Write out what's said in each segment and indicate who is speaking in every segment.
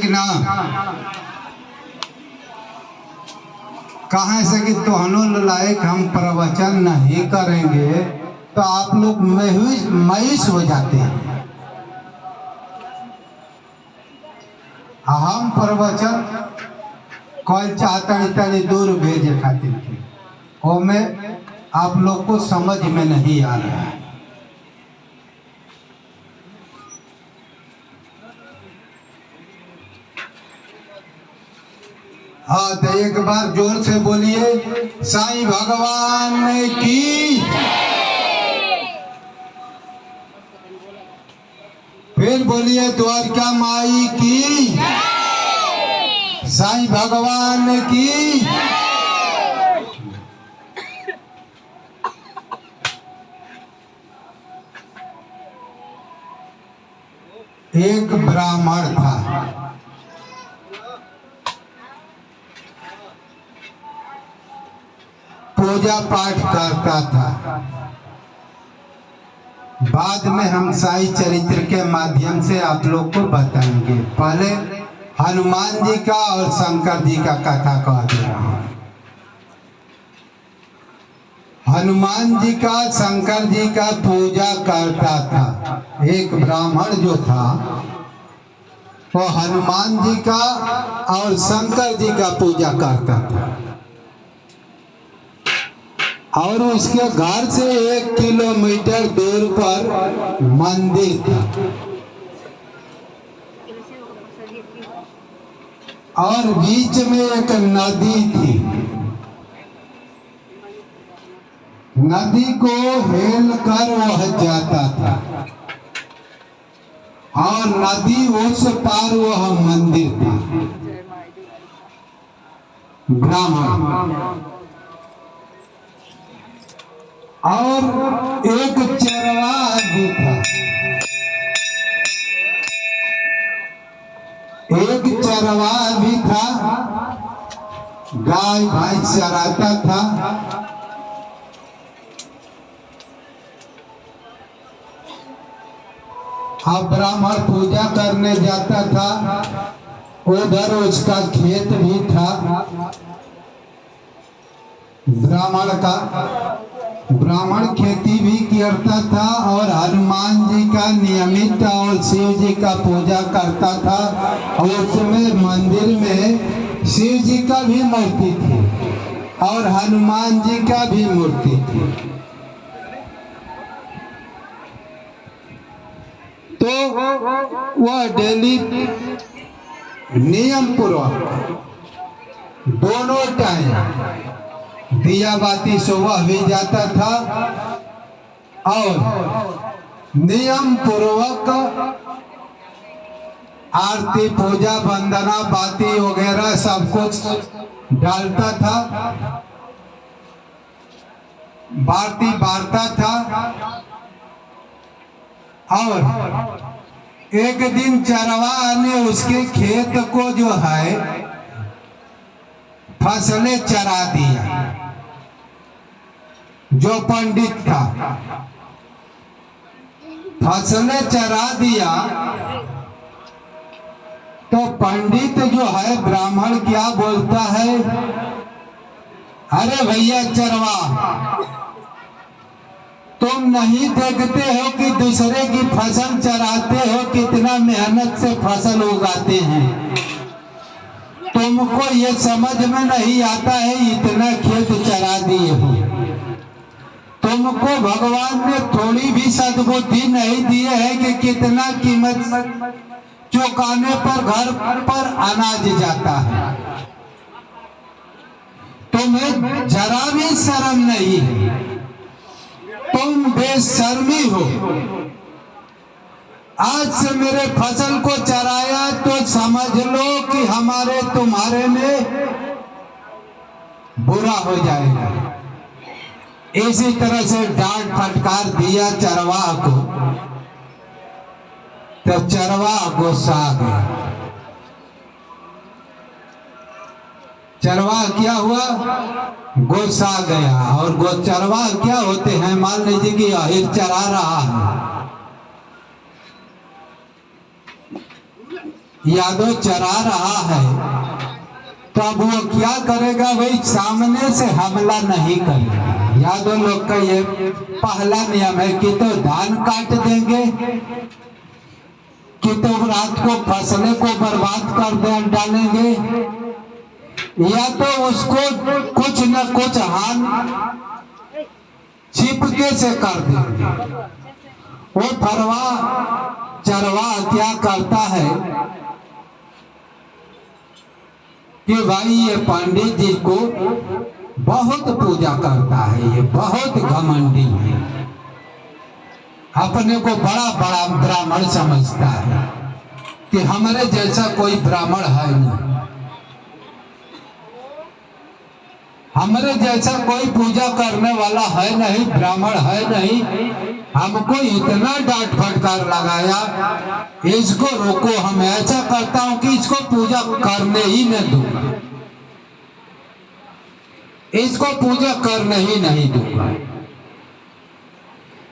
Speaker 1: कि ना? कहाँ से कि तोहनों लायक हम प्रवचन नहीं करेंगे तो आप लोग मायूस हो जाते हैं। हम प्रवचन कौन चाहता तनी दूर भेजे खातिर थे, वो में आप लोग को समझ में नहीं आ रहा है। हाँ तो एक बार जोर से बोलिए, साईं भगवान की। फिर बोलिए, द्वारका माई की। साईं भगवान की। एक ब्राह्मण था, पूजा पाठ करता था। बाद में हम साईं चरित्र के माध्यम से आप लोग को बताएंगे। पहले हनुमान जी का और शंकर जी का कथा कह दे रहा हूं। हनुमान जी का, शंकर जी का पूजा करता था। एक ब्राह्मण जो था वो हनुमान जी का और शंकर जी का पूजा करता था, और उसके घर से 1 किलोमीटर दूर पर मंदिर था, और बीच में एक नदी थी। नदी को हेल कर वह जाता था, और नदी उस पार वह मंदिर था। ब्राह्मण और एक चरवाहा भी था। एक चरवाहा भी था, गाय भैंस चराता था। अब ब्राह्मण पूजा करने जाता था, उधर उसका खेत भी था ब्राह्मण का। ब्राह्मण खेती भी करता था और हनुमान जी का नियमित और शिव जी का पूजा करता था। और उसमें मंदिर में शिव जी का भी मूर्ति थी और हनुमान जी का भी मूर्ति थी। तो वह डेली नियम पूर्वक दोनों टाइम दिया बाती सुबह भी जाता था और नियम पूर्वक आरती, पूजा, वंदना, बाती वगैरह सब कुछ डालता था, बाती बारता था। और एक दिन चरवाहा ने उसके खेत को जो है फसलें चरा दिया। जो पंडित था फसलें चरा दिया, तो पंडित जो है ब्राह्मण क्या बोलता है, अरे भैया चरवाहा, तुम नहीं देखते हो कि दूसरे की फसल चराते हो, कितना मेहनत से फसल उगाते हैं। तुमको ये समझ में नहीं आता है, इतना खेत चरा दिए हो। तुमको भगवान ने थोड़ी भी सद्बुद्धि नहीं दी है कि कितना कीमत चुकाने पर घर पर अनाज जाता है। तुम्हें जरा भी शर्म नहीं है, तुम बेशर्मी हो। आज से मेरे फसल को चराया तो समझ लो कि हमारे तुम्हारे में बुरा हो जाएगा। इसी तरह से डांट फटकार दिया चरवाहा को, तो चरवाहा गुस्सा आ गया। चरवाहा क्या हुआ, गुस्सा आ गया। और चरवाहा क्या होते हैं, मान लीजिए कि अहिर चरा रहा है, यादव चरा रहा है, तो अब वो क्या करेगा, वही सामने से हमला नहीं करेगा। यादव लोग का ये पहला नियम है कि तो धान काट देंगे, कि तो रात को फसलें को बर्बाद कर डालेंगे, या तो उसको कुछ न कुछ हान छिपके से कर देंगे। वो चरवा क्या करता है कि भाई ये पंडित जी को बहुत पूजा करता है, ये बहुत घमंडी है, अपने को बड़ा बड़ा ब्राह्मण समझता है कि हमारे जैसा कोई ब्राह्मण है नहीं, हमारे जैसा कोई पूजा करने वाला है नहीं, ब्राह्मण है नहीं। हमको इतना डांट फटकार लगाया, इसको रोको। हम ऐसा करता हूं कि इसको पूजा करने ही न दूंगा, इसको पूजा करने ही नहीं दूंगा।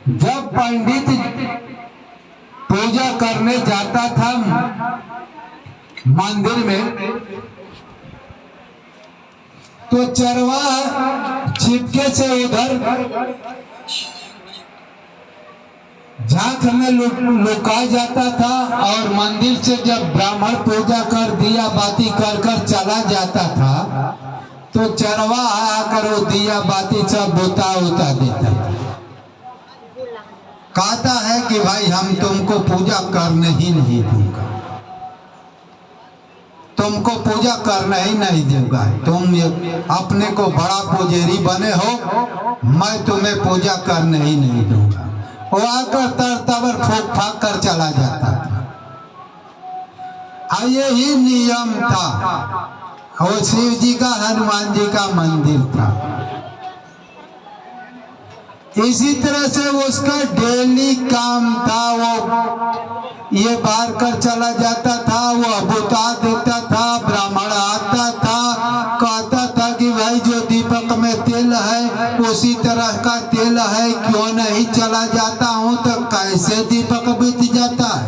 Speaker 1: जब पंडित पूजा करने जाता था मंदिर में, तो चरवा छिपके से उधर झांक में लुका जाता था, और मंदिर से जब ब्राह्मण पूजा कर दिया बाती कर कर चला जाता था, तो चरवा आकर वो दिया बाती सब बुता उता देता था। कहता है कि भाई हम तुमको पूजा करने ही नहीं दूंगा, तुमको पूजा करना ही नहीं दूंगा, तुम अपने को बड़ा पुजारी बने हो, मैं तुम्हें पूजा करने ही नहीं दूंगा। वो आकर तरतबर फूक फाक कर चला जाता था। यही नियम था। वो शिव जी का, हनुमान जी का मंदिर था। इसी तरह से उसका डेली काम था, वो ये बार कर चला जाता था, वो बुता देता था, ब्राह्मण आता था, कहता था कि भाई जो दीपक में तेल है उसी तरह का तेल है, क्यों नहीं चला जाता हूं, तो कैसे दीपक बीत जाता है,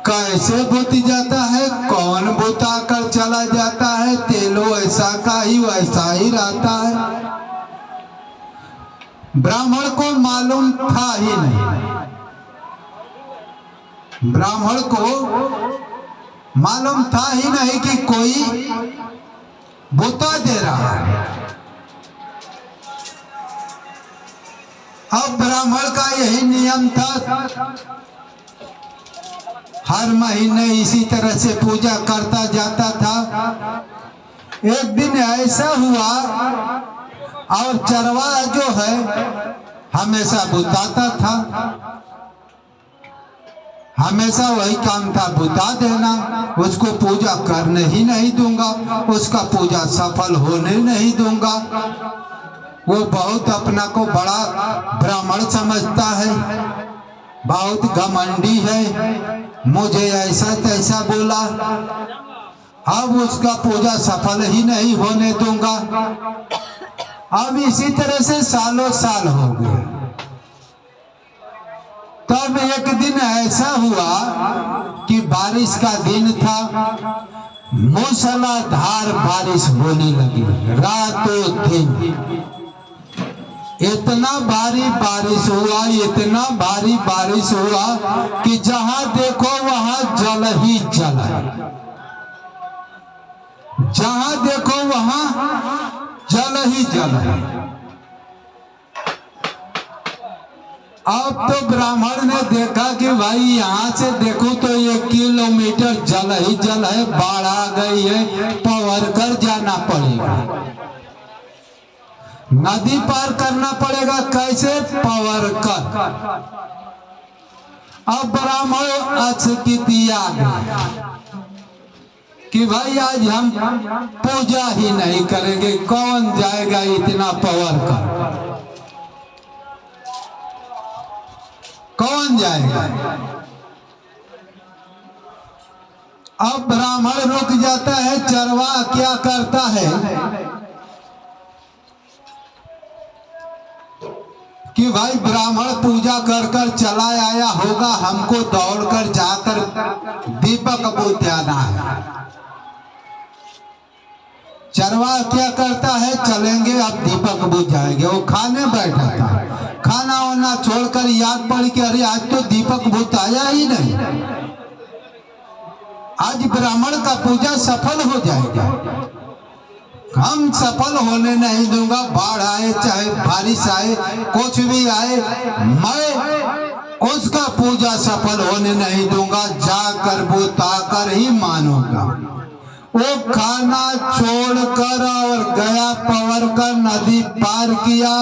Speaker 1: कैसे बुत जाता है, कौन बुता कर चला जाता है, तेल वैसा का ही वैसा ही रहता है। ब्राह्मण को मालूम था ही नहीं, ब्राह्मण को मालूम था ही नहीं कि कोई बुता दे रहा है। अब ब्राह्मण का यही नियम था, हर महीने इसी तरह से पूजा करता जाता था। एक दिन ऐसा हुआ, और चरवा जो है हमेशा बुताता था, हमेशा वही काम था, बुता देना, उसको पूजा करने ही नहीं दूंगा, उसका पूजा सफल होने नहीं दूंगा। वो बहुत अपना को बड़ा ब्राह्मण समझता है, बहुत घमंडी है, मुझे ऐसा तैसा बोला, अब उसका पूजा सफल ही नहीं होने दूंगा। अब इसी तरह से सालों साल हो गए। तब एक दिन ऐसा हुआ कि बारिश का दिन था, मूसलाधार बारिश होने लगी, रातों दिन इतना भारी बारिश हुआ, इतना भारी बारिश हुआ कि जहां देखो वहां जल ही जल है, जहां देखो वहां जल ही जल है। अब तो ब्राह्मण ने देखा कि भाई यहाँ से देखो तो 1 किलोमीटर जल ही जल है, बाढ़ आ गई है, पवर कर जाना पड़ेगा, नदी पार करना पड़ेगा, कैसे, पवर कर। अब ब्राह्मण अचकितिया गया कि भाई आज हम पूजा ही नहीं करेंगे, कौन जाएगा इतना पवर कर, कौन जाएगा। अब ब्राह्मण रुक जाता है, चरवा क्या करता है कि भाई ब्राह्मण पूजा कर कर चला आया होगा, हमको दौड़कर जाकर दीपक बुझाना है। चरवा क्या करता है, चलेंगे अब दीपक बुझाएंगे। वो खाने बैठा था, खाना वाना छोड़कर याद पड़ी कि अरे आज तो दीपक बुझाया ही नहीं, आज ब्राह्मण का पूजा सफल हो जाएगा। हम सफल होने नहीं दूंगा, बाढ़ आए चाहे बारिश आए कुछ भी आए, मैं उसका पूजा सफल होने नहीं दूंगा, जाकर बुताकर ही मानूंगा। वो खाना छोड़कर और गया, पवर कर नदी पार किया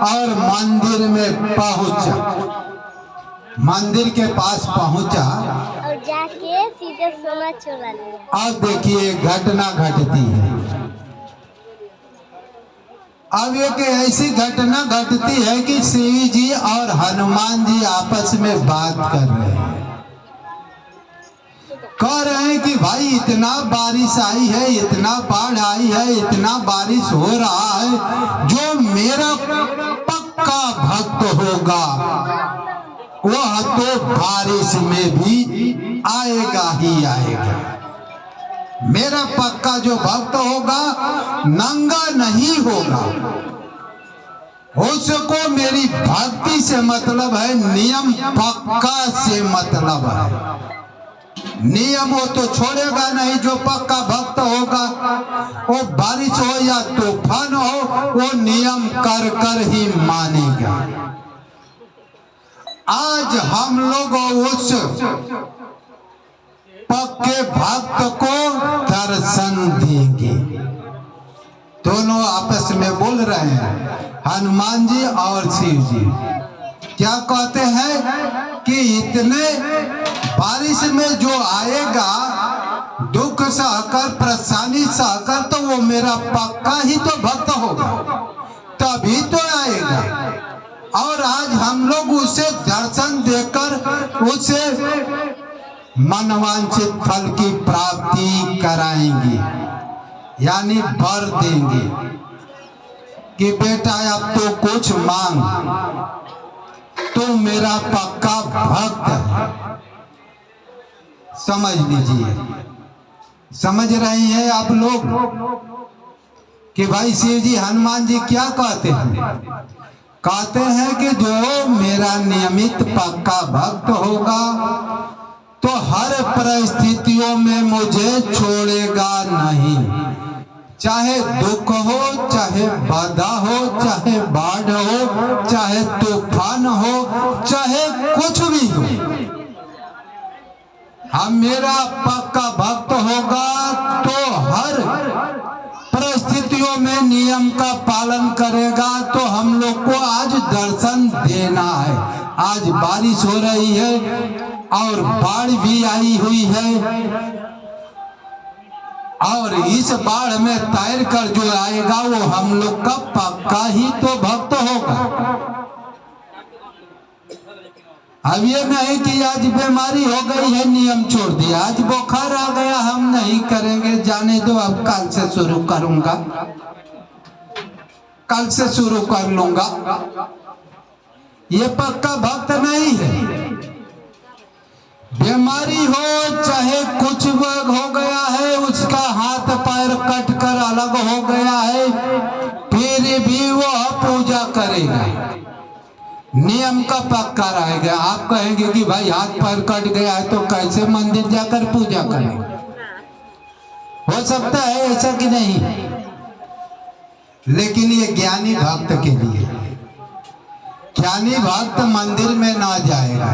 Speaker 1: और मंदिर में पहुंचा। मंदिर के पास पहुंचा
Speaker 2: और जाके सीधे सोना चुरा लिया।
Speaker 1: अब देखिए घटना घटती है। अब एक ऐसी घटना घटती है कि शिव जी और हनुमान जी आपस में बात कर रहे हैं। कह रहे हैं कि भाई इतना बारिश आई है, इतना बाढ़ आई है, इतना बारिश हो रहा है, जो मेरा पक्का भक्त होगा वह तो बारिश में भी आएगा ही आएगा। मेरा पक्का जो भक्त होगा नंगा नहीं होगा, उसको मेरी भक्ति से मतलब है, नियम पक्का से मतलब है। नियम वो तो छोड़ेगा नहीं, जो पक्का भक्त होगा, वो बारिश हो या तूफान हो वो नियम कर कर ही मानेगा। आज हम लोग उस पक्के भक्त को दर्शन देंगे। दोनों आपस में बोल रहे हैं, हनुमान जी और शिव जी। क्या कहते हैं कि इतने बारिश में जो आएगा, दुख सहकर परेशानी सहकर, तो वो मेरा पक्का ही तो भक्त होगा, तभी तो आएगा। और आज हम लोग उसे दर्शन देकर उसे मनवांछित फल की प्राप्ति कराएंगे, यानी वर देंगे कि बेटा अब तो कुछ मांग, तो मेरा पक्का भक्त है। समझ लीजिए, समझ रही हैं आप लोग कि भाई शिव जी हनुमान जी क्या कहते हैं? कहते हैं कि जो मेरा नियमित पक्का भक्त होगा तो हर परिस्थितियों में मुझे छोड़ेगा नहीं, चाहे दुख हो, चाहे बाधा हो, चाहे बाढ़ हो, चाहे तूफान हो, चाहे कुछ भी हो। हम मेरा पक्का भक्त होगा तो हर परिस्थितियों में नियम का पालन करेगा। तो हम लोग को आज दर्शन देना है। आज बारिश हो रही है और बाढ़ भी आई हुई है, और इस बाढ़ में तैर कर जो आएगा वो हम लोग का पक्का ही तो भक्त होगा। अब ये नहीं कि आज बीमारी हो गई है नियम छोड़ दिया, आज बुखार आ गया हम नहीं करेंगे, जाने दो अब कल से शुरू करूंगा, कल से शुरू कर लूंगा। ये पक्का भक्त नहीं है। बीमारी हो चाहे कुछ हो गया है, उसका हाथ पैर कट कर अलग हो गया है, फिर भी वह पूजा करेगा, नियम का पक्का रहेगा। आप कहेंगे कि भाई हाथ पैर कट गया है तो कैसे मंदिर जाकर पूजा करें? हो सकता है ऐसा कि नहीं, लेकिन ये ज्ञानी भक्त के लिए, ज्ञानी भक्त मंदिर में ना जाएगा,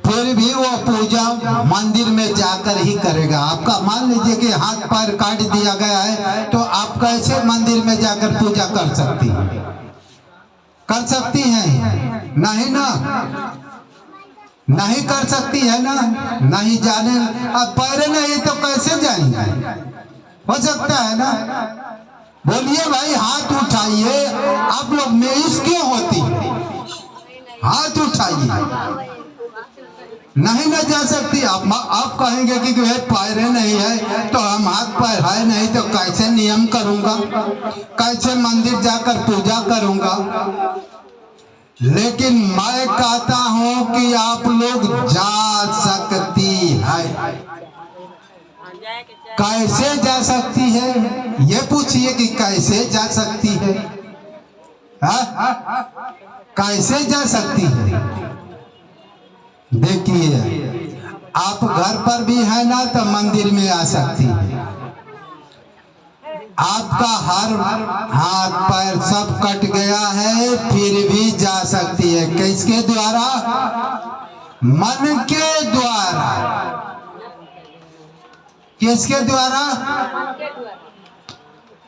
Speaker 1: फिर भी वो पूजा मंदिर में जाकर ही करेगा। आपका मान लीजिए कि हाथ पैर काट दिया गया है, तो आप कैसे मंदिर में जाकर पूजा कर सकती हैं? कर सकती हैं? नहीं ना, नहीं कर सकती है ना, नहीं जाने। अब पैर नहीं तो कैसे जाएंगे? हो सकता है ना? बोलिए भाई, हाथ उठाइए। आप लोग में इस क्यों होती? हाथ उठाइए। नहीं ना जा सकती। आप कहेंगे कि पैर नहीं है तो हम हाथ पैर है नहीं तो कैसे नियम करूंगा, कैसे मंदिर जाकर पूजा करूंगा? लेकिन मैं कहता हूं कि आप लोग जा सकती है। कैसे जा सकती है ये पूछिए कि कैसे जा सकती है। हाँ? कैसे जा सकती है? देखिए, आप घर पर भी है ना तो मंदिर में आ सकती है। आपका हर हाथ पैर सब कट गया है फिर भी जा सकती है। किसके द्वारा? मन के द्वारा। किसके द्वारा?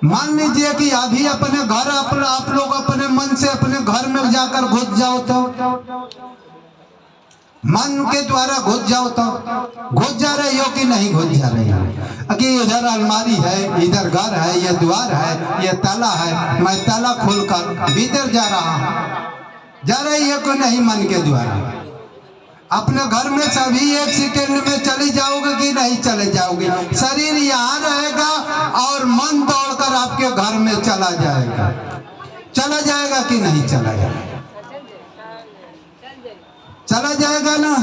Speaker 1: मान लीजिए कि अभी अपने घर आप लोग अपने मन से अपने घर में जाकर घुस जाओ तो मन के द्वारा घुस जाओ तो घुस जा रही हो कि नहीं घुस जा रही हो? कि इधर अलमारी है, इधर घर है, ये द्वार है, ये ताला है, मैं ताला खोलकर भीतर जा रहा हूँ। जा रही है कि नहीं? मन के द्वारा। अपने घर में सभी एक सेकंड में चली जाओगे कि नहीं चले जाओगे? शरीर यहाँ रहेगा और मन दौड़कर आपके घर में चला जाएगा। चला जाएगा कि नहीं चला जाएगा? चला जाएगा ना।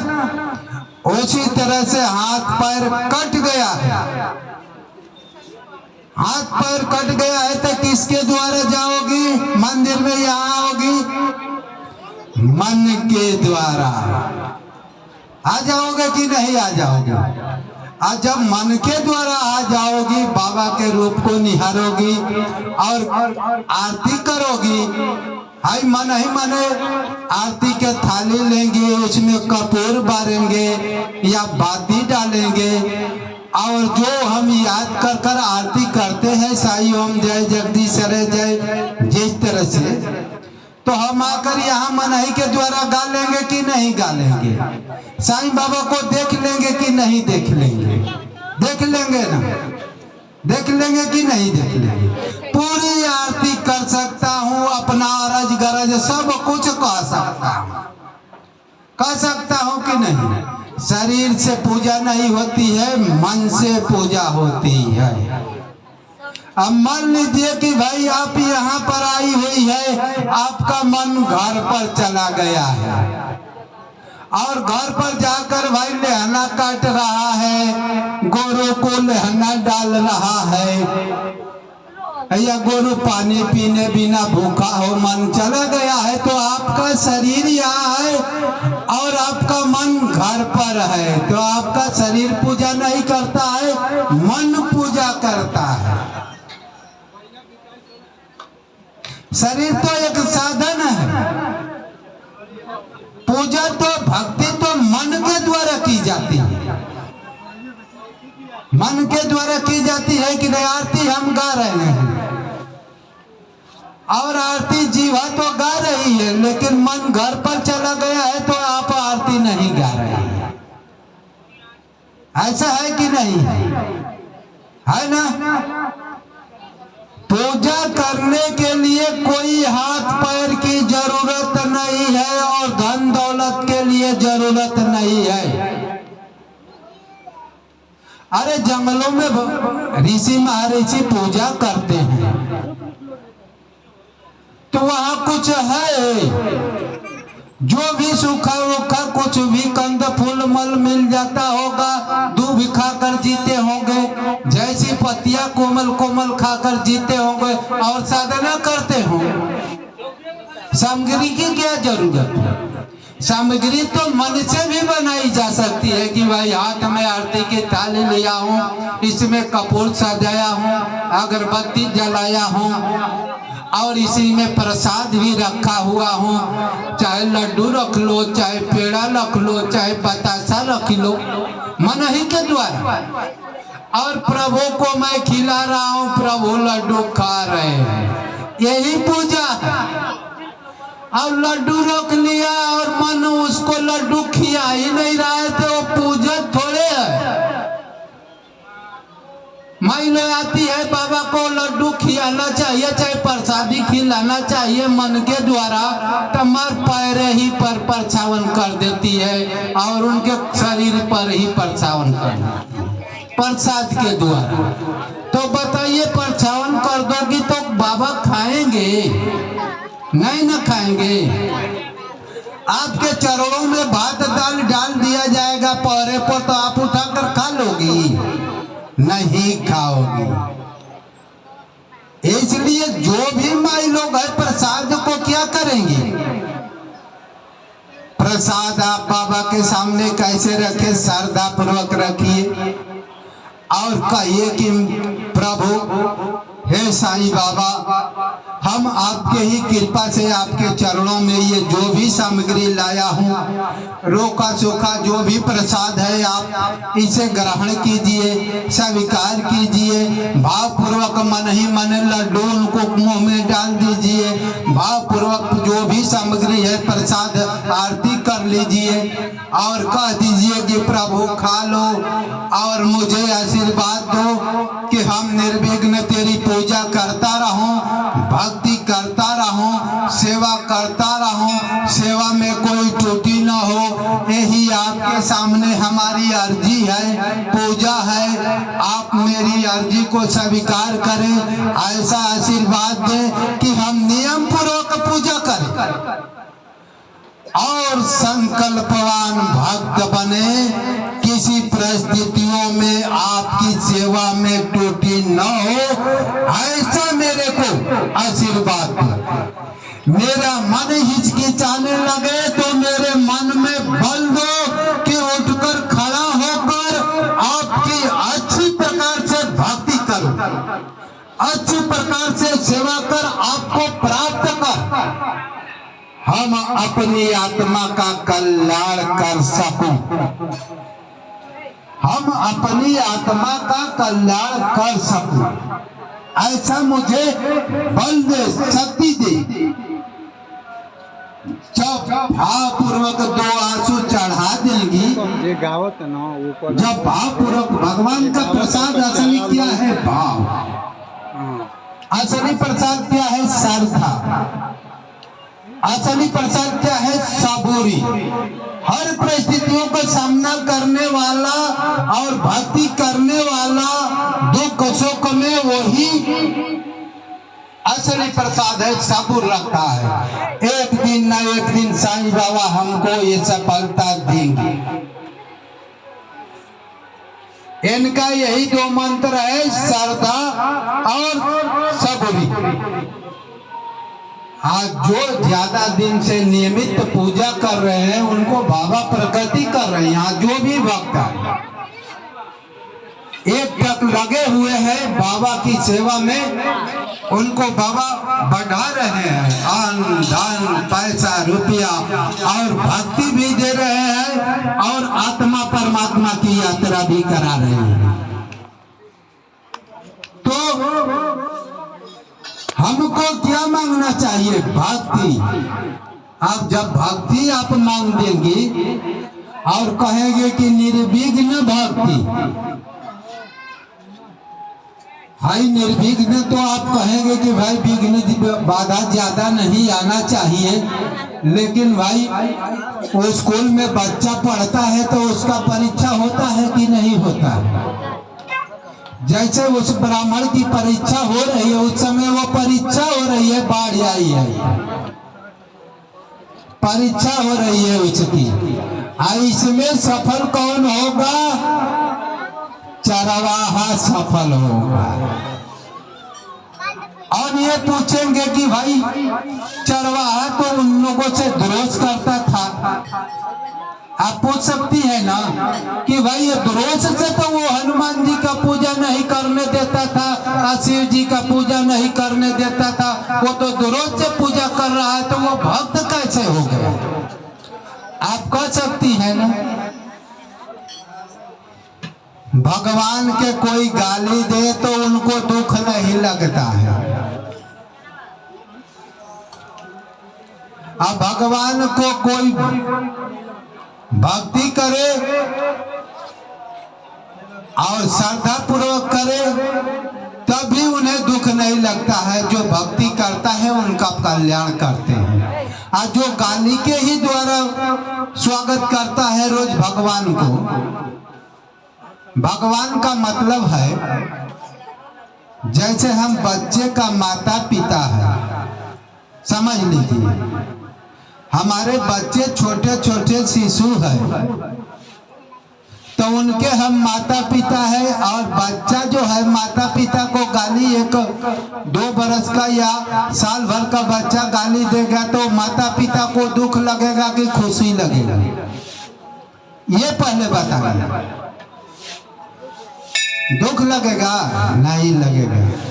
Speaker 1: उसी तरह से हाथ पैर कट गया है। हाथ पैर कट गया है तो किसके द्वारा जाओगी? मंदिर में यहाँ आओगी मन के द्वारा। आ जाओगे कि नहीं आ जाओगे? आज जब मन के द्वारा आ जाओगी, बाबा के रूप को निहारोगी और आरती करोगी। आई मन ही मने आरती के थाली लेंगे, उसमें कपूर बारेंगे या बाती डालेंगे और जो हम याद कर कर आरती करते हैं, साई ओम जय जगदीश हरे जय, जिस तरह से, तो हम आकर यहाँ मनही के द्वारा गा लेंगे कि नहीं गा लेंगे? साईं बाबा को देख लेंगे कि नहीं देख लेंगे? देख लेंगे ना। देख लेंगे कि नहीं देख लेंगे? पूरी आरती कर सकता हूँ, अपना अरज गरज सब कुछ कह सकता हूँ। कह सकता हूँ कि नहीं? शरीर से पूजा नहीं होती है, मन से पूजा होती है। अब मान लीजिए कि भाई आप यहाँ पर आई हुई है, आपका मन घर पर चला गया है और घर पर जाकर भाई लहना काट रहा है, गोरू को लहना डाल रहा है, या गोरू पानी पीने बिना भूखा हो, मन चला गया है, तो आपका शरीर यहाँ है और आपका मन घर पर है, तो आपका शरीर पूजा नहीं करता है, मन पूजा करता है। शरीर तो एक साधन है, पूजा तो भक्ति तो मन के द्वारा की जाती है। मन के द्वारा की जाती है कि नहीं? आरती हम गा रहे हैं और आरती जीवा तो गा रही है, लेकिन मन घर पर चला गया है तो आप आरती नहीं गा रहे हैं। ऐसा है कि नहीं? है ना। पूजा करने के लिए कोई हाथ पैर की जरूरत नहीं है और धन दौलत के लिए जरूरत नहीं है। अरे जंगलों में ऋषि महर्षि पूजा करते हैं तो वहां कुछ है, जो भी सूखा रूखा कुछ भी कंद फूल मल मिल जाता होगा, दूध खाकर जीते होंगे, जैसी पत्तियां कोमल कोमल खाकर जीते होंगे और साधना करते होंगे। सामग्री की क्या जरूरत है? सामग्री तो मन से भी बनाई जा सकती है कि भाई हाथ में आरती की थाली लिया हूँ, इसमें कपूर सजाया हूँ, अगरबत्ती जलाया हूँ और इसी में प्रसाद भी रखा हुआ हूँ, चाहे लड्डू रख लो, चाहे पेड़ा रख लो, चाहे बतासा रख लो, मन ही के द्वारा। और प्रभु को मैं खिला रहा हूँ, प्रभु लड्डू खा रहे हैं, यही पूजा है। और लड्डू रख लिया और मन उसको लड्डू खिया ही नहीं रहा है तो वो पूजा थोड़े है। महिला आती है, बाबा को लड्डू खिलाना चाहिए, चाहे प्रसादी खिलाना चाहिए मन के द्वारा, तमार पैर ही पर परछावन कर देती है और उनके शरीर पर ही परछावन कर देती है प्रसाद के द्वारा। तो बताइए, परछावन कर दोगी तो बाबा खाएंगे? नहीं ना खाएंगे। आपके चरणों में भात दाल डाल दिया जाएगा पहरे पर, तो आप उठाकर खा लोगी? नहीं खाओगी। इसलिए जो भी माई लोग है प्रसाद को क्या करेंगे? प्रसाद आप बाबा के सामने कैसे रखे? श्रद्धा पूर्वक रखिए और कहिए कि प्रभु हे साईं बाबा, हम आपके ही कृपा से आपके चरणों में ये जो भी सामग्री लाया हूँ, रोका सूखा जो भी प्रसाद है, आप इसे ग्रहण कीजिए, स्वीकार कीजिए। भावपूर्वक मन ही मन लड्डू उनको मुंह में डाल दीजिए। भावपूर्वक जो भी सामग्री है प्रसाद आरती कर लीजिए और कह दीजिए कि प्रभु खा लो और मुझे आशीर्वाद दो कि हम निर्विघ्न तेरी पूजा करता रहूं, भक्ति करता रहूं, सेवा करता रहूं, सेवा में कोई त्रुटि न हो। यही आपके सामने हमारी अर्जी है, पूजा है। आप मेरी अर्जी को स्वीकार करें, ऐसा आशीर्वाद दें कि हम नियम पूर्वक पूजा करें और संकल्पवान भक्त बने। किसी परिस्थितियों में आपकी सेवा में त्रुटि न हो, ऐसा मेरे को आशीर्वाद दो। मेरा मन हिचकिचाने लगे तो मेरे मन में बल दो कि उठकर खड़ा होकर आपकी अच्छी प्रकार से भक्ति करूं, अच्छी प्रकार से सेवा कर आपको प्राप्त कर, हम अपनी आत्मा का कल्याण कर सकूं, हम अपनी आत्मा का कल्याण कर सकूं। ऐसा मुझे बल दे, शक्ति दे। जब भावपूर्वक दो आंसू चढ़ा देंगी, जब भावपूर्वक भगवान का प्रसाद असली क्या है? भाव। असली प्रसाद क्या है? श्रद्धा। असली प्रसाद क्या है? सबूरी। हर परिस्थितियों का सामना करने वाला और भक्ति करने वाला, दुख सुख में वही असली प्रसाद है, सबूर रखता है। एक दिन न एक दिन साईं बाबा हमको ये सफलता देंगे। इनका यही दो मंत्र है, श्रद्धा और सबूरी। आज जो ज्यादा दिन से नियमित पूजा कर रहे हैं उनको बाबा प्रगति कर रहे हैं। आज जो भी भक्त है एक तक लगे हुए हैं बाबा की सेवा में, उनको बाबा बढ़ा रहे हैं। अन्न धन पैसा रुपया और भक्ति भी दे रहे हैं और आत्मा परमात्मा की यात्रा भी करा रहे हैं। तो हमको क्या मांगना चाहिए? भक्ति। आप जब भक्ति आप मांग देंगे और कहेंगे कि निर्विघ्न भक्ति, भाई निर्विघ्न तो आप कहेंगे कि भाई विघ्न बाधा ज्यादा नहीं आना चाहिए, लेकिन भाई वो स्कूल में बच्चा पढ़ता है तो उसका परीक्षा होता है कि नहीं होता है? जैसे उस ब्राह्मण की परीक्षा हो रही है, उस समय वो परीक्षा हो रही है, बाढ़ आई है, परीक्षा हो रही है उसकी। इसमें सफल कौन होगा? चरवाहा सफल होगा। और ये पूछेंगे कि भाई चरवाहा तो उन लोगों से द्रोह करता था। आप पूछ सकती है ना कि भाई ये द्रोह से तो वो हनुमान जी का पूजा नहीं करने देता था, शिव जी का पूजा नहीं करने देता था, वो तो द्रोह से पूजा कर रहा है, तो वो भक्त कैसे हो गया? आप कह सकती है ना। भगवान के कोई गाली दे तो उनको दुख नहीं लगता है। अब भगवान को कोई भक्ति करे और श्रद्धा पूर्वक करे तभी उन्हें दुख नहीं लगता है। जो भक्ति करता है उनका कल्याण करते हैं। और जो गाली के ही द्वारा स्वागत करता है रोज भगवान को, भगवान का मतलब है जैसे हम बच्चे का माता पिता है, समझ लीजिए। हमारे बच्चे छोटे छोटे शिशु हैं, तो उनके हम माता पिता है, और बच्चा जो है माता पिता को गाली, एक 2 बरस का या साल भर का बच्चा गाली देगा तो माता पिता को दुख लगेगा कि खुशी लगेगा? ये पहले बताइए। दुख लगेगा? नहीं लगेगा।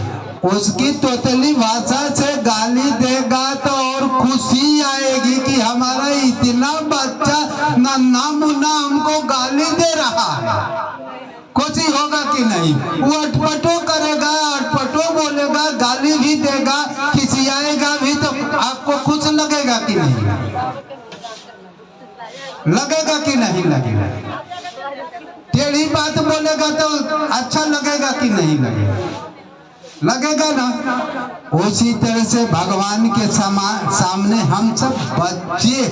Speaker 1: उसकी तोतली भाषा से गाली देगा तो और खुशी आएगी कि हमारा इतना बच्चा नन्हा मुन्ना हमको गाली दे रहा है। खुशी होगा कि नहीं? वो अटपटो करेगा, अटपटो बोलेगा, गाली भी देगा, खिसियाएगा भी, तो आपको खुश लगेगा कि नहीं? लगेगा कि नहीं लगेगा? टेढ़ी बात बोलेगा तो अच्छा लगेगा कि नहीं लगेगा? लगेगा ना। उसी तरह से भगवान के सामने हम सब बच्चे,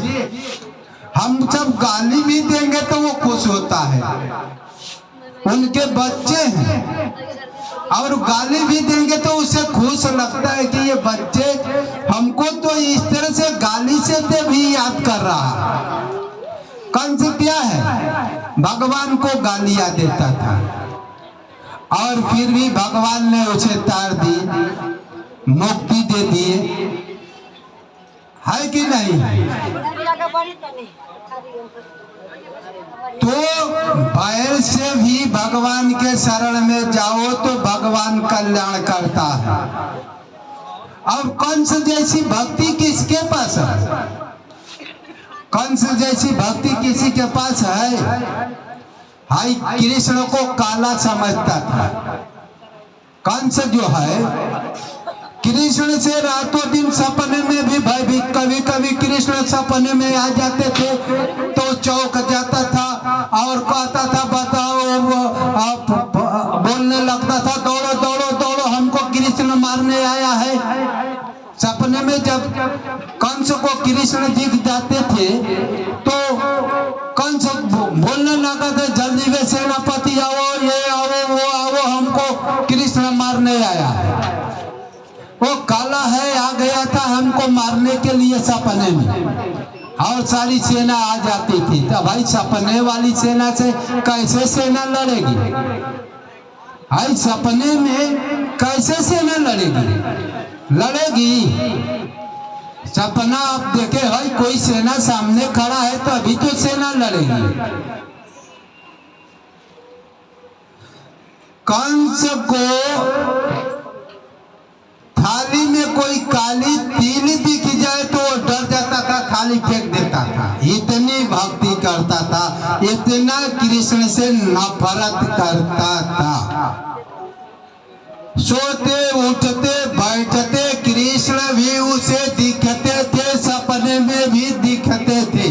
Speaker 1: हम सब गाली भी देंगे तो वो खुश होता है, उनके बच्चे हैं, और गाली भी देंगे तो उसे खुश लगता है कि ये बच्चे हमको तो इस तरह से गाली से भी याद कर रहा है। कंस क्या है? भगवान को गालियां देता था, और फिर भी भगवान ने उसे तार दी, मुक्ति दे दिए, है कि नहीं? तो बैर से भी भगवान के शरण में जाओ तो भगवान कल्याण करता है। अब कंस जैसी भक्ति किसके पास है? कंस जैसी भक्ति किसी के पास है? हाई कृष्ण को काला समझता था। कंस जो है कृष्ण से रातों दिन सपने में भी भाई, कभी कभी कृष्ण सपने में आ जाते थे तो चौंक जाता था और कहता था बताओ, बोलने लगता था दौड़ो दौड़ो दौड़ो, हमको कृष्ण मारने आया है। सपने में जब कंस को कृष्ण दिख जाते थे तो कंस बोलने लगा था जल्दी वे सेनापति आओ, ये आओ वो आओ, हमको कृष्ण मारने आया है। वो काला है, आ गया था हमको मारने के लिए सपने में, और सारी सेना आ जाती थी। तो भाई सपने वाली सेना से कैसे सेना लड़ेगी? भाई सपने में कैसे सेना लड़ेगी? सपना आप देखे भाई, कोई सेना सामने खड़ा है तो अभी तो सेना लड़ेगी। कंस को थाली में कोई काली तिल दिख जाए तो वो डर जाता था, थाली फेंक देता था। इतनी भक्ति करता था, इतना कृष्ण से नफरत करता था। सोते उठते बैठते कृष्ण भी उसे दिखते थे, सपने में भी दिखते थे।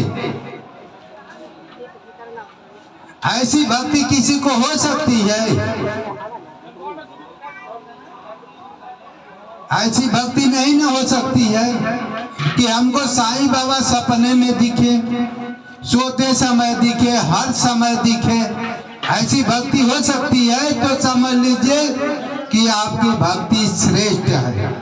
Speaker 1: ऐसी भक्ति किसी को हो सकती है? ऐसी भक्ति नहीं ना हो सकती है कि हमको साईं बाबा सपने में दिखे, सोते समय दिखे, हर समय दिखे। ऐसी भक्ति हो सकती है तो समझ लीजिए कि आपकी भक्ति श्रेष्ठ है।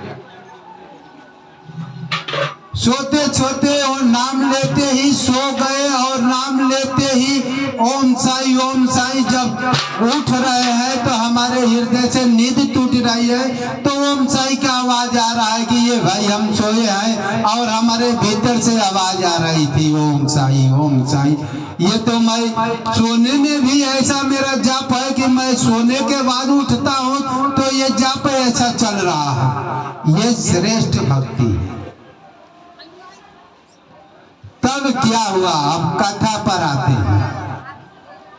Speaker 1: सोते सोते और नाम लेते ही सो गए, और नाम लेते ही ओम साई जब उठ रहे हैं तो हमारे हृदय से नींद टूट रही है तो ओम साई का आवाज आ रहा है कि ये भाई हम सोए हैं, और हमारे भीतर से आवाज आ रही थी ओम साई ओम साई। ये तो मैं सोने में भी ऐसा मेरा जाप है कि मैं सोने के बाद उठता हूँ तो ये जाप ऐसा चल रहा है। ये श्रेष्ठ भक्ति है। तब क्या हुआ? अब कथा पर आते हैं।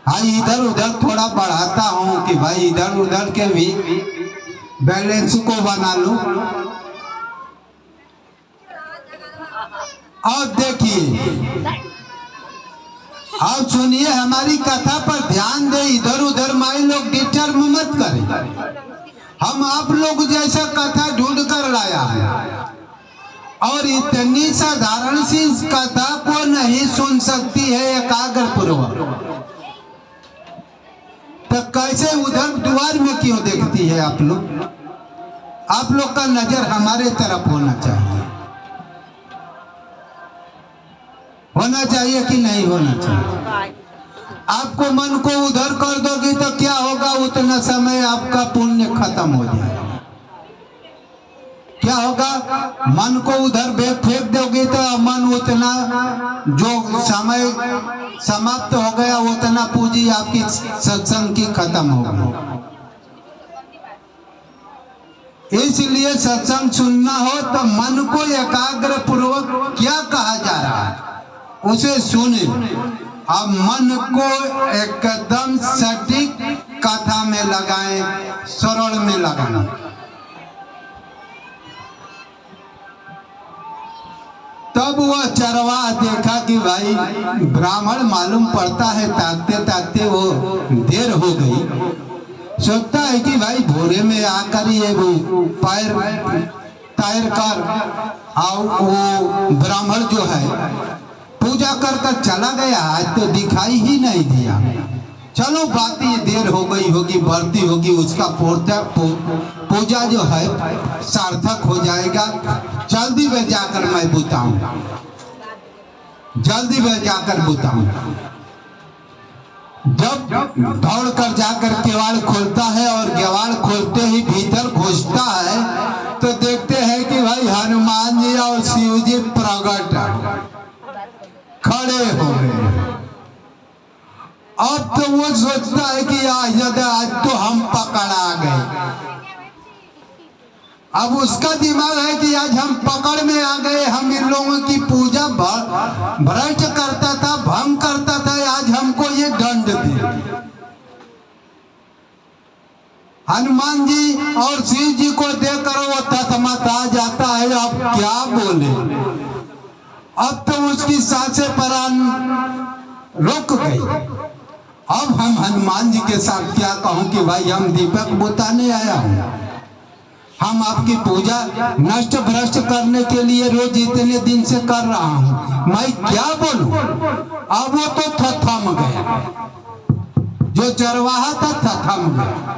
Speaker 1: हाँ, इधर उधर थोड़ा बढ़ाता हूँ कि भाई इधर उधर के भी बैलेंस को बना लूं। और देखिए, अब सुनिए, हमारी कथा पर ध्यान दे, इधर उधर माई लोग डिस्टर्ब मत करें। हम आप लोग जैसा कथा ढूंढ कर लाया है, और इतनी साधारण सी कथा को नहीं सुन सकती है एकाग्र पूर्वक, तो कैसे उधर द्वार में क्यों देखती है आप लोग? आप लोग का नजर हमारे तरफ होना चाहिए। होना चाहिए कि नहीं होना चाहिए? आपको मन को उधर कर दोगे तो क्या होगा, उतना समय आपका पुण्य खत्म हो जाएगा। क्या होगा, मन को उधर फेंक दोगे तो मन उतना जो समय समाप्त हो गया, उतना पूंजी आपकी सत्संग की खत्म हो गई। इसलिए सत्संग सुनना हो तो मन को एकाग्र पूर्वक क्या कहा जा रहा है उसे सुने। अब मन को एकदम सटीक कथा में लगाएं, सरल में लगाना। तब वह चरवाहा देखा कि भाई ब्राह्मण मालूम पड़ता है, ताकते ताकते वो देर हो गई। सोचता है कि भाई भोरे में आकर ये वो पैर तैर कर और वो ब्राह्मण जो है पूजा कर कर चला गया, आज तो दिखाई ही नहीं दिया। चलो बात ये देर हो गई होगी, बढ़ती होगी, उसका पूजा जो है सार्थक हो जाएगा। जल्दी में जाकर मैं बुताऊं, जल्दी में जाकर बुताऊं। जब दौड़ कर जाकर केवाड़ खोलता है और केवाड़ खोलते ही भीतर घुसता है तो देखते हैं कि भाई हनुमान जी और शिव जी प्रकट खड़े हो गए। अब तो वो सोचता है कि आज तो हम पकड़ा गए। अब उसका दिमाग है कि आज हम पकड़ में आ गए, हम इन लोगों की पूजा भ्रष्ट करता था, भंग करता था, आज हमको ये दंड दे। हनुमान जी और शिव जी को देखकर वो तत्मता जाता है। अब क्या बोले, अब तो उसकी सांसें प्राण रुक गई। अब हम हनुमान जी के साथ क्या कहूं कि भाई हम दीपक बुताने आया हूं, हम आपकी पूजा नष्ट भ्रष्ट करने के लिए रोज इतने दिन से कर रहा हूं, मैं क्या बोलूं। अब वो तो थम गया, जो चरवाहा था थम गया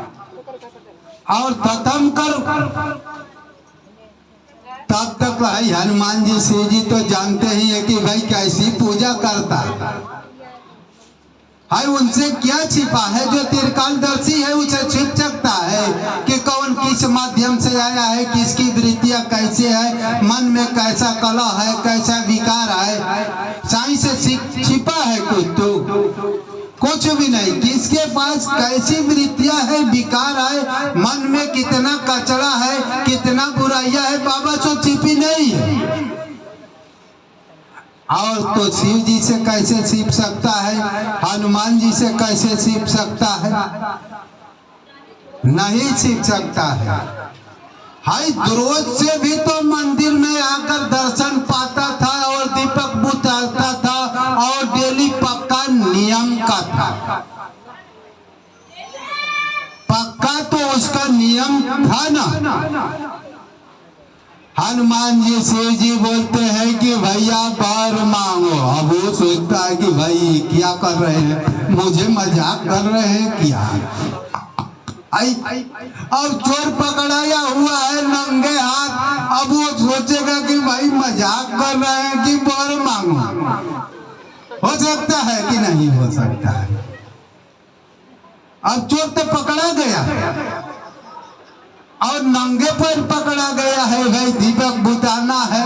Speaker 1: और थम कर तब तक भाई हनुमान जी शिव जी तो जानते ही है कि भाई कैसी पूजा करता है, उनसे क्या छिपा है। जो त्रिकालदर्शी है उसे छिप सकता है कि कौन किस माध्यम से आया है, किसकी वृत्तियां कैसे है, मन में कैसा कला है, कैसा विकार है। साईं से छिपा है कुछ भी नहीं। किसके पास कैसी वृत्तियां है, विकार है, मन में कितना कचरा है, कितना बुराइयां है, बाबा से छिपी नहीं है। और तो शिव जी से कैसे सीख सकता है, हनुमान जी से कैसे सीख सकता है, नहीं सीख सकता है। हाय रोज से भी तो मंदिर में आकर दर्शन पाता था और दीपक बुताता था और डेली पक्का नियम का था, पक्का तो उसका नियम था ना। हनुमान जी शिव जी बोलते हैं कि भैया वर मांगो। अब वो सोचता है कि भाई क्या कर रहे हैं, मुझे मजाक कर रहे हैं क्या। अब चोर पकड़ाया हुआ है नंगे हाथ, अब वो सोचेगा कि भाई मजाक कर रहे हैं कि वर मांगो। हो सकता है कि नहीं हो सकता है। अब चोर तो पकड़ा गया और नंगे पर पकड़ा गया है, भाई दीपक बुताना है।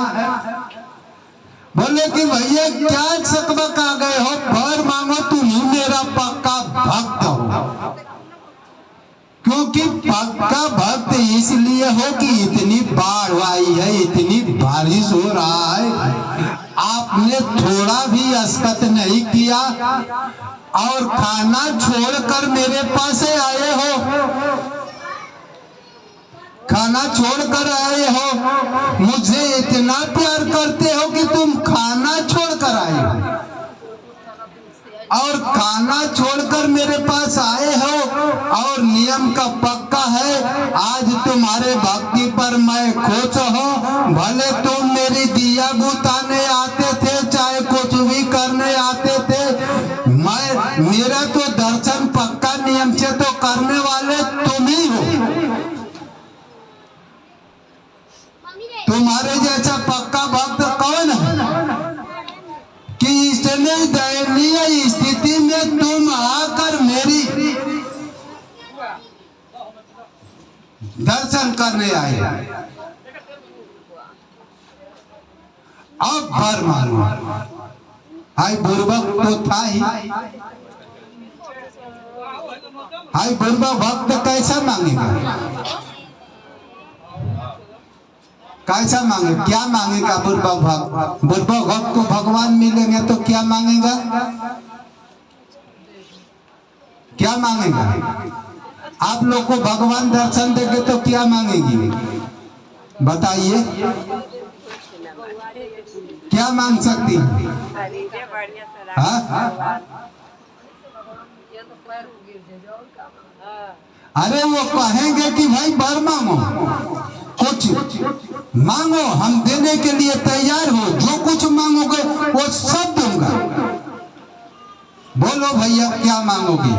Speaker 1: बोले कि भैया क्या सकबक आ गए हो, वर मांगो, तुम ही मेरा पक्का भक्त हो। क्योंकि पक्का भक्त इसलिए हो कि इतनी बाढ़ आई है, इतनी बारिश हो रहा है, आपने थोड़ा भी अस्कत नहीं किया और खाना छोड़कर मेरे पास आए हो, खाना छोड़कर आए हो, मुझे इतना प्यार करते हो कि तुम खाना छोड़कर आए हो और खाना छोड़कर मेरे पास आए हो और नियम का पक्का है। आज तुम्हारे भक्ति पर मैं खुश हूँ। भले तुम मेरी दिया बुताने आते थे, चाहे कुछ भी करने आते थे, मेरा तो दर्शन पक्का नियम से तो करने वाले तुम ही हो। तुम्हारे जैसा पक्का भक्त कौन है कि इस इतने दयनीय स्थिति में तुम आकर मेरी दर्शन करने आए, अब वर मांगो। हाय बुर्बक तो था ही, हाय बुर्बक भक्त कैसा मांगेगा, कैसा मांगे, क्या मांगेगा बुर्बक भक्त? बुर्बक भक्त को भगवान मिलेंगे तो क्या मांगेगा, क्या मांगेगा? आप लोग को भगवान दर्शन देंगे तो क्या मांगेगी, बताइए, क्या मांग सकती है? अरे वो कहेंगे कि भाई वर मांगो, कुछ मांगो, हम देने के लिए तैयार हो, जो कुछ मांगोगे वो सब दूंगा। बोलो भैया क्या मांगोगे,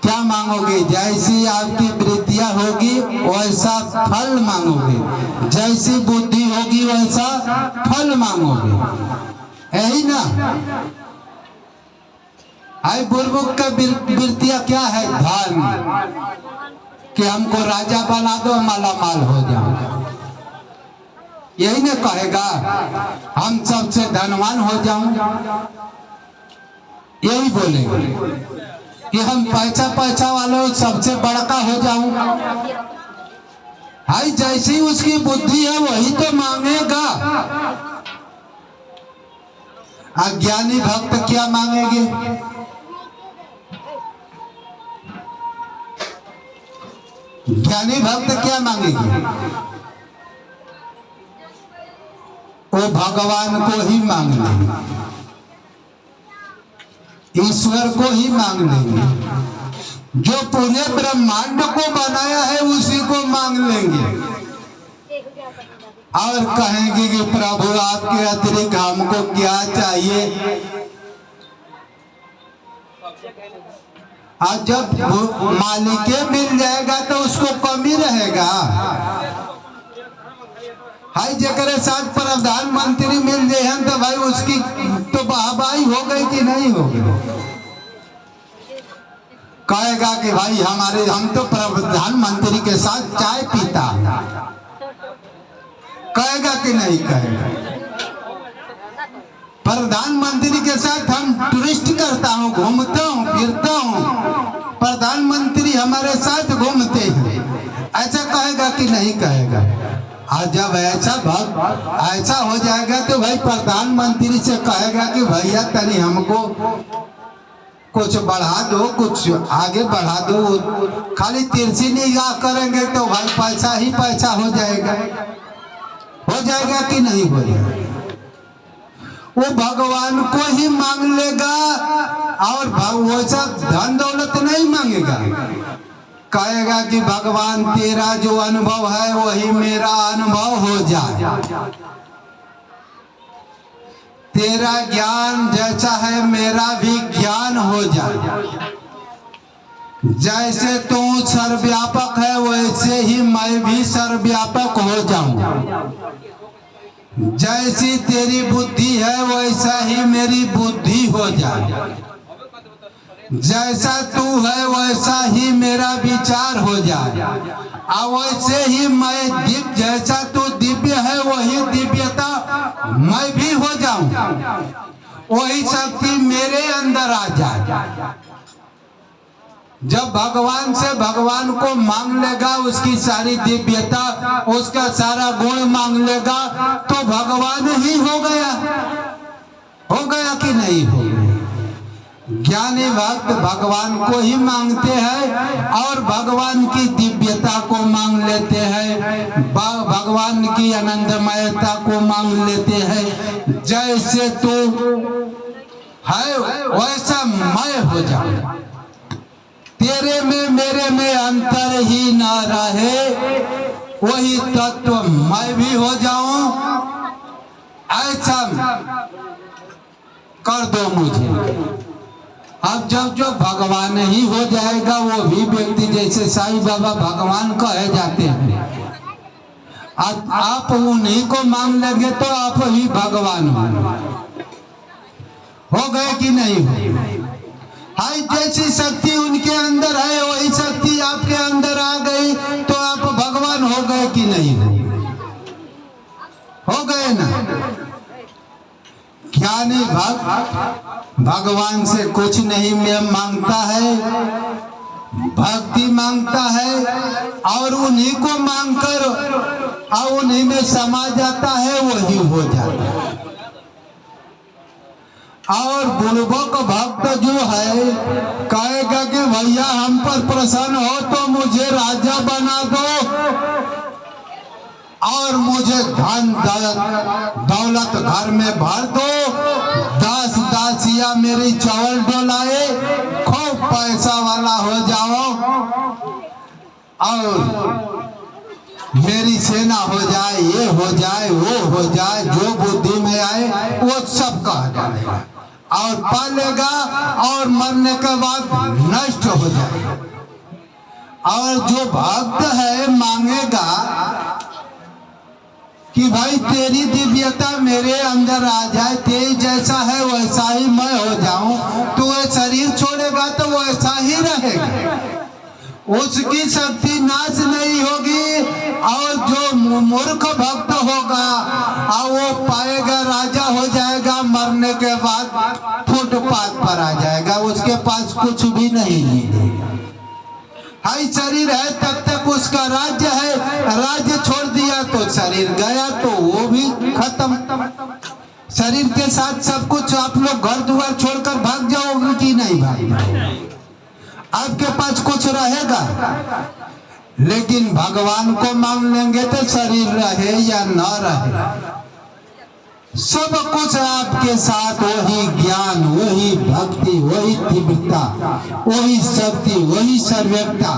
Speaker 1: क्या मांगोगे? जैसी आपकी वृत्तियां होगी वैसा फल मांगोगे, जैसी बुद्धि होगी वैसा फल मांगोगे, यही ना? आई बुर्बुक का वृत्तियां क्या है? धर्म, कि हमको राजा बना दो, माला माल हो जाओ, यही ना कहेगा? हम सबसे धनवान हो जाऊं, यही बोलेंगे कि हम पैसा पैसा वालों सबसे बड़का हो जाऊं। हाय जैसी उसकी बुद्धि है वही तो मांगेगा। अज्ञानी भक्त क्या मांगेंगे? ज्ञानी भक्त क्या मांगेंगे? वो भगवान को ही मांग लेंगे, ईश्वर को ही मांग लेंगे, जो पूरे ब्रह्मांड को बनाया है उसी को मांग लेंगे, और कहेंगे कि प्रभु आपके अतिरिक्त हमको क्या चाहिए। और जब मालिके मिल जाएगा तो उसको कमी रहेगा। हाय जकरे साथ प्रधानमंत्री मिल जाए तो भाई उसकी तो वाहवाही हो गई कि नहीं हो गई? कहेगा कि भाई हम तो प्रधानमंत्री के साथ चाय पीता, कहेगा कि नहीं कहेगा? प्रधानमंत्री के साथ हम टूरिस्ट करता हूँ, घूमता हूँ, फिरता हूँ, प्रधानमंत्री हमारे साथ घूमते हैं, ऐसा कहेगा कि नहीं कहेगा? और जब ऐसा हो जाएगा तो भाई प्रधानमंत्री से कहेगा कि भैया तनी हमको कुछ बढ़ा दो, कुछ आगे बढ़ा दो। खाली तिरछी निगाह करेंगे तो भाई पैसा ही पैसा हो जाएगा कि नहीं हो जाएगा? वो भगवान को ही मांग लेगा, और वो सब धन दौलत नहीं मांगेगा। कहेगा कि भगवान तेरा जो अनुभव है वही मेरा अनुभव हो जाए, तेरा ज्ञान जैसा है मेरा भी ज्ञान हो जाए, जैसे तू सर्वव्यापक है वैसे ही मैं भी सर्वव्यापक हो जाऊं, जैसी तेरी बुद्धि है वैसा ही मेरी बुद्धि हो जाए, जैसा तू है वैसा ही मेरा विचार हो जाए, और वैसे ही मैं दिव्य, जैसा तू दिव्य है वही दिव्यता मैं भी हो जाऊं, वही शक्ति मेरे अंदर आ जाए। जब भगवान से भगवान को मांग लेगा, उसकी सारी दिव्यता, उसका सारा गुण मांग लेगा तो भगवान ही हो गया कि नहीं हो गया? ज्ञानी भक्त भगवान को ही मांगते हैं और भगवान की दिव्यता को मांग लेते हैं, भगवान की आनंदमयता को मांग लेते हैं। जैसे तू है वैसा मैं हो जाऊं, तेरे में मेरे में अंतर ही ना रहे, वही तत्व मैं भी हो जाऊं, ऐसा कर दो मुझे। अब जब जो भगवान ही हो जाएगा, वो भी व्यक्ति जैसे साईं बाबा भगवान कहे जाते हैं, आप उन्हीं को मांग लेंगे तो आप ही भगवान हो गए कि नहीं? हाय, जैसी शक्ति उनके अंदर है वही शक्ति आपके अंदर आ गई तो आप भगवान हो गए कि नहीं? हो गए ना। ज्ञानी भक्त भगवान से कुछ नहीं मांगता है, भक्ति मांगता है और उन्हीं को मांगकर और उन्हीं में समा जाता है, वही हो जाता है। और बुड़बक भक्त जो है कहेगा कि भैया हम पर प्रसन्न हो तो मुझे राजा बना दो और मुझे धन दौलत घर में भर दो, दास दासिया मेरी चावल डोलाए, खूब पैसा वाला हो जाओ और मेरी सेना हो जाए, ये हो जाए वो हो जाए, जो बुद्धि में आए वो सब कह डालेगा और पालेगा और मरने के बाद नष्ट हो जाएगा। और जो भक्त है मांगेगा कि भाई तेरी दिव्यता मेरे अंदर आ जाए, तेरी जैसा है वैसा ही मैं हो जाऊं, तो वह शरीर छोड़ेगा तो वैसा ही रहेगा, उसकी शक्ति नाश नहीं होगी। और जो मूर्ख भक्त होगा और वो पाएगा राजा हो जाएगा, मरने के बाद फुटपाथ पर आ जाएगा, उसके पास कुछ भी नहीं मिलेगा। हाई शरीर है तब तक उसका राज्य है, राज्य छोड़ दिया तो शरीर गया तो वो भी खत्म। शरीर के साथ सब कुछ। आप लोग घर द्वार छोड़कर भाग जाओगे कि नहीं भाग? आपके पास कुछ रहेगा? लेकिन भगवान को मांग लेंगे तो शरीर रहे या न रहे सब कुछ आपके साथ, वही ज्ञान, वही भक्ति, वही तीव्रता, वही शक्ति, वही सर्वज्ञता,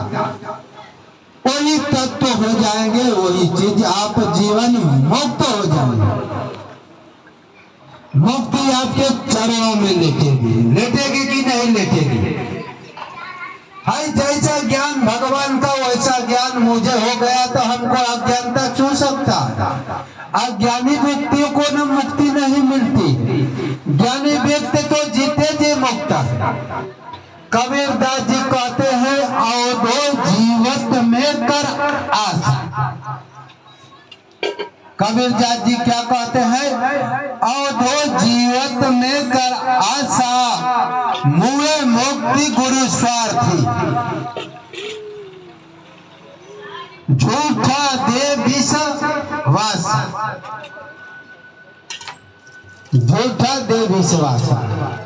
Speaker 1: वही तत्व हो जाएंगे, वही चीज आप जीवन मुक्त हो जाएंगे। मुक्ति आपके चरणों में लेटेगी, लेटेगी कि नहीं लेटेगी? हाय, जैसा ज्ञान भगवान का वैसा ज्ञान मुझे हो गया तो हमको अज्ञानता छू सकता है। अज्ञानी व्यक्तियों को न मुक्ति नहीं मिलती, ज्ञानी व्यक्ति तो जीते जी मुक्त है। कबीरदास जी कहते हैं अवधो जीवत में कर आशा। कबीरदास जी क्या कहते हैं? अवधो जीवत में कर आशा, मुए मुक्ति गुरु स्वार्थी, झूठा दे विश्वास, झूठा दे विश्वास।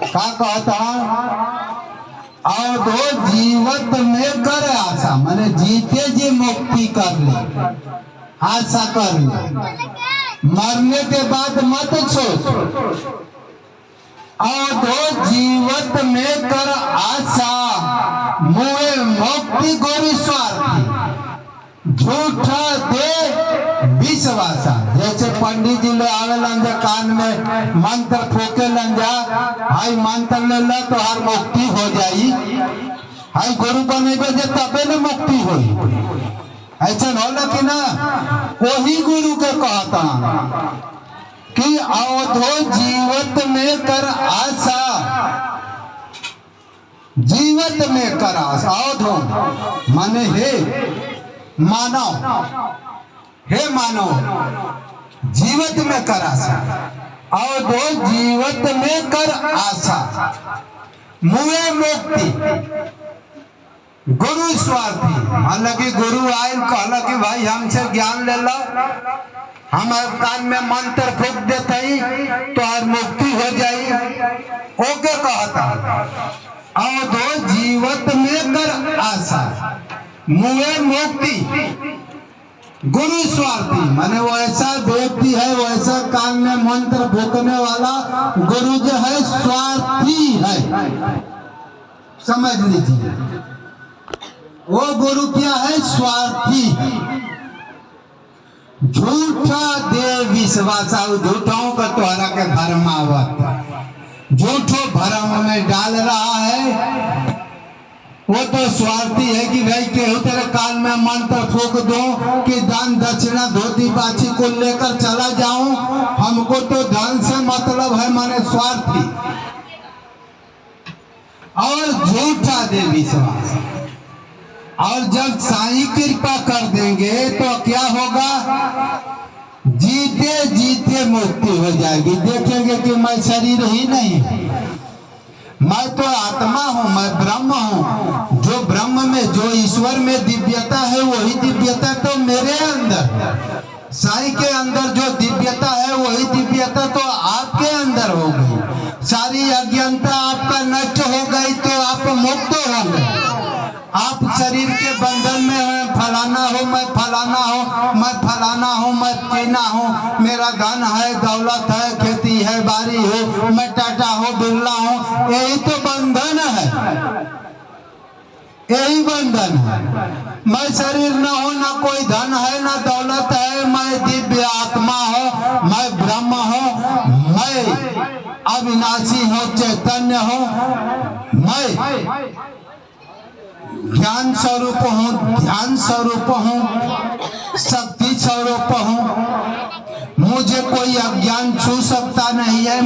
Speaker 1: क्या कहता है? अवधो जीवत में कर आशा, माने जीते जी मुक्ति कर ले, आशा कर ले, मरने के बाद मत सोच। अवधो जीवत में कर आशा, मुए मुक्ति गोरी स्वार्थी, झूठा दे विश्वासा। जैसे पंडित जी लोग आवेलन जे कान में मंत्र फूके लन जा, हाई मंत्र ले ला तो हर मुक्ति हो जाई, हाई गुरु बनेबे जे तबे न मुक्ति होई। ऐसा होला कि ना? वही गुरु के कहता कि अवधो जीवत में कर आशा, जीवत में कर आशा। अवधो माने हे मानव, हे मानव जीवत में कर आशा, अवधो जीवत में कर आशा, मुए मुक्ति गुरु स्वार्थी। मतलब कि गुरु आयल कहला कि भाई हमसे ज्ञान ले लो, हम कान में मंत्र फूक देते ही तो हर मुक्ति हो जाई, ओके कहता। अवधो जीवत में कर आशा, मुए मुक्ति गुरु स्वार्थी। माने वो ऐसा व्यक्ति है, वो ऐसा कान में मंत्र फूकने वाला गुरु जो है स्वार्थी है, समझ लीजिए। वो गुरु क्या है? स्वार्थी। झूठा दे विश्वासा, झूठों का तोहरा के भरमावत, झूठो भरम में डाल रहा है वो तो स्वार्थी है कि भाई केहू तेरे काल में मंत्र फूक दो कि दान दक्षिणा धोती बाछी को लेकर चला जाऊं, हमको तो धन से मतलब है, माने स्वार्थी और झूठा दे विश्वास। और जब साईं कृपा कर देंगे तो क्या होगा, जीते जीते मुक्ति हो जाएगी। देखेंगे कि मैं शरीर ही नहीं, मैं तो आत्मा हूँ, मैं ब्रह्म हूँ। जो ब्रह्म में, जो ईश्वर में दिव्यता है, वही दिव्यता तो मेरे अंदर, साईं के अंदर जो दिव्यता है वही दिव्यता तो आपके अंदर हो गई। सारी अज्ञानता आपका नष्ट हो गई तो आप मुक्त हो गए। आप शरीर के बंधन में हैं, फलाना हो, मैं फलाना हो, मैं फलाना हूँ, मैं चीना हूँ, मेरा धन है, दौलत है, खेती है, बारी हो, मैं टाटा हो, बिरला हूँ। यही तो बंधन है, यही बंधन है। मैं शरीर न हो, ना कोई धन है, ना दौलत है, मैं दिव्य आत्मा हो, मैं ब्रह्म हो, मैं अविनाशी हूँ, चैतन्य हूँ, मैं ज्ञान स्वरूप हूँ, ध्यान स्वरूप हूँ, शक्ति स्वरूप हूँ। मुझे कोई अज्ञान छू सकता नहीं है,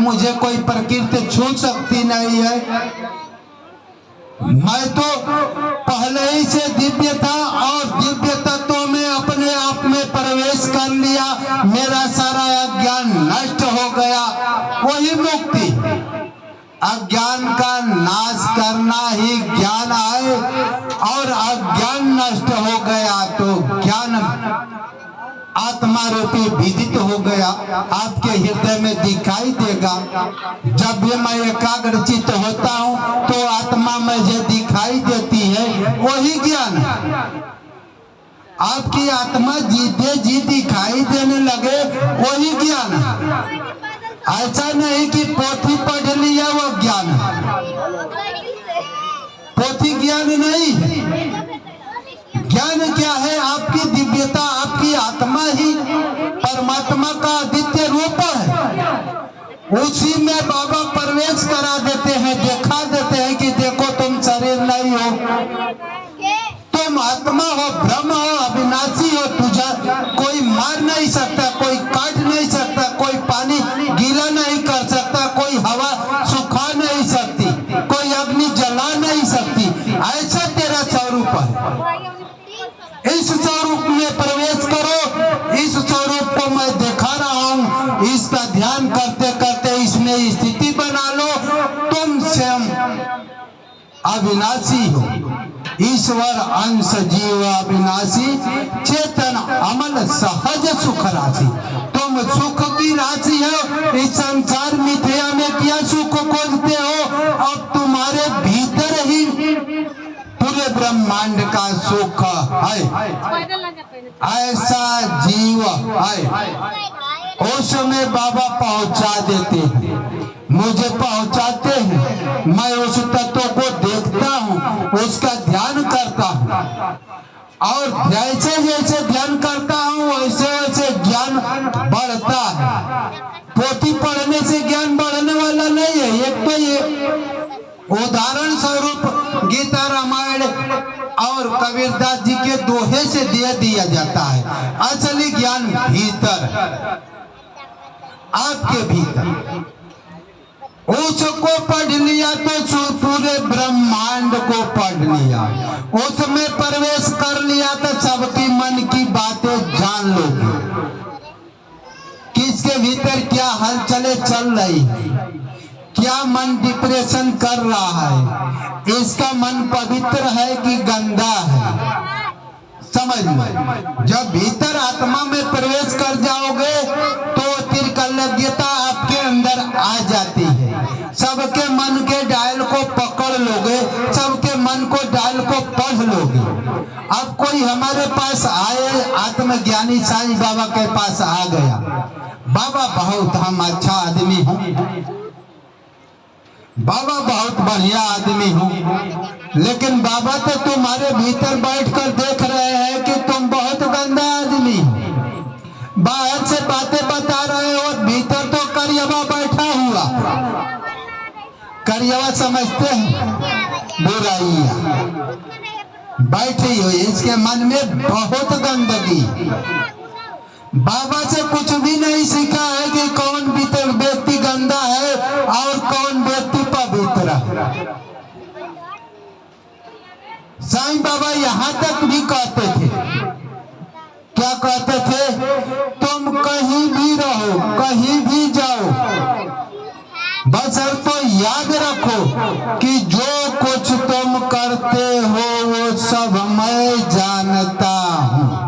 Speaker 1: मुझे कोई प्रकृति छू सकती नहीं है। मैं तो पहले ही से दिव्य था और दिव्य तत्व में अपने आप में प्रवेश कर लिया, मेरा सारा अज्ञान नष्ट हो गया। वही मुक्ति, अज्ञान का नाश करना ही ज्ञान है। और अज्ञान नष्ट हो गया तो ज्ञान आत्मा रूपी विदित हो गया, आपके हृदय में दिखाई देगा। जब भी मैं एकाग्रचित होता हूँ तो आत्मा मुझे दिखाई देती है, वही ज्ञान है। आपकी आत्मा जीते जी दिखाई देने लगे, वही ज्ञान है। ऐसा नहीं कि पोथी पढ़ लिया वो ज्ञान है, पोथी ज्ञान नहीं है। ज्ञान क्या है, आपकी दिव्यता, आपकी आत्मा ही परमात्मा का आदित्य रूप है। उसी में बाबा प्रवेश करा देते हैं, दिखा देते हैं कि देखो तुम शरीर नहीं हो, तुम आत्मा हो, ब्रह्म हो, अविनाशी हो। तुझे कोई मार नहीं सकता, कोई काट नहीं सकता, कोई पानी गीला नहीं कर सकता, कोई हवा सुखा नहीं सकती, कोई अग्नि जला नहीं सकती। ऐसा तेरा स्वरूप है। इस स्वरूप में प्रवेश करो, इस स्वरूप को मैं दिखा रहा हूँ, इसका ध्यान करते करते इसमें स्थिति बना लो। तुम स्वयं अविनाशी हो, ईश्वर अंश जीव अविनाशी, चेतन अमल सहज सुख राशि। तुम सुख की राशि हो, इस संसार मिथ्या में क्या सुख खोजते हो? अब तुम्हारे भीतर ही पूरे ब्रह्मांड का सुख है। ऐसा जीव है, उसमें बाबा पहुंचा देते हैं, मुझे पहुंचाते हैं। मैं उस तत्व को देखता हूँ, उसका ध्यान करता हूँ, और जैसे जैसे ध्यान करता हूँ वैसे वैसे ज्ञान बढ़ता है। पोथी पढ़ने से ज्ञान बढ़ने वाला नहीं है। एक तो ये उदाहरण स्वरूप गीता, रामायण और कबीरदास जी के दोहे से दे दिया जाता है। असली ज्ञान भीतर, आपके भीतर। उसको पढ़ लिया तो पूरे ब्रह्मांड को पढ़ लिया, उसमें प्रवेश कर लिया तो सबकी मन की बातें जान लोगे। किसके भीतर क्या हलचलें चल रही है, क्या मन डिप्रेशन कर रहा है, इसका मन पवित्र है कि गंदा है, समझ लो। जब भीतर आत्मा में प्रवेश कर जाओगे तो त्रिकलज्ञता आपके अंदर आ जाती है। सबके मन के डायल को पकड़ लोगे, सबके मन को डायल को पढ़ लोगे। अब कोई हमारे पास आए, आत्मज्ञानी साईं बाबा के पास आ गया, बाबा बहुत हम अच्छा आदमी हूँ, बाबा बहुत बढ़िया आदमी हूँ, लेकिन बाबा तो तुम्हारे भीतर बैठकर देख रहे हैं कि तुम बहुत गंदा आदमी हो। बाहर से बातें बता रहे हो, भीतर तो करियवा बैठा हुआ। करियवा समझते हैं, बुरा बुराइयां बैठी हुई, इसके मन में बहुत गंदगी। बाबा से कुछ भी नहीं सीखा है कि कौन व्यक्ति गंदा है और कौन व्यक्ति पवित्र है। साईं बाबा यहाँ तक भी कहते थे, क्या कहते थे? तुम कहीं भी रहो, कहीं भी जाओ, बस तो याद रखो कि जो कुछ तुम करते हो वो सब मैं जानता हूँ।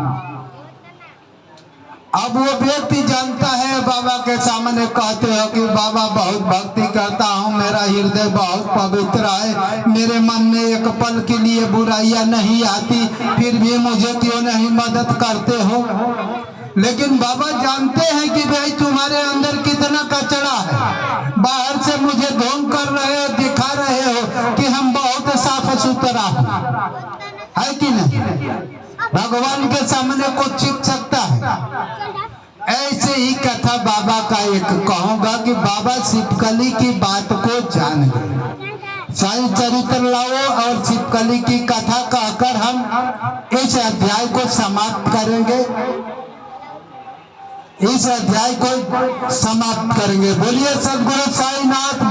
Speaker 1: अब वो व्यक्ति जानता है, बाबा के सामने कहते हो कि बाबा बहुत भक्ति करता हूँ, मेरा हृदय बहुत पवित्र है, मेरे मन में एक पल के लिए बुराइयां नहीं आती, फिर भी मुझे क्यों नहीं मदद करते हो? लेकिन बाबा जानते हैं कि भाई तुम्हारे अंदर कितना कचरा है। बाहर से मुझे ढोंग कर रहे हो, दिखा रहे हो कि हम बहुत साफ सुथरा है कि नहीं? भगवान के सामने कुछ छिप सकता है? ऐसे ही कथा बाबा का एक कहूंगा कि बाबा छिपकली की बात को जान गए। साईं चरित्र लाओ और छिपकली की कथा कहकर हम इस अध्याय को समाप्त करेंगे, इस अध्याय को समाप्त करेंगे। बोलिए सद्गुरु साईनाथ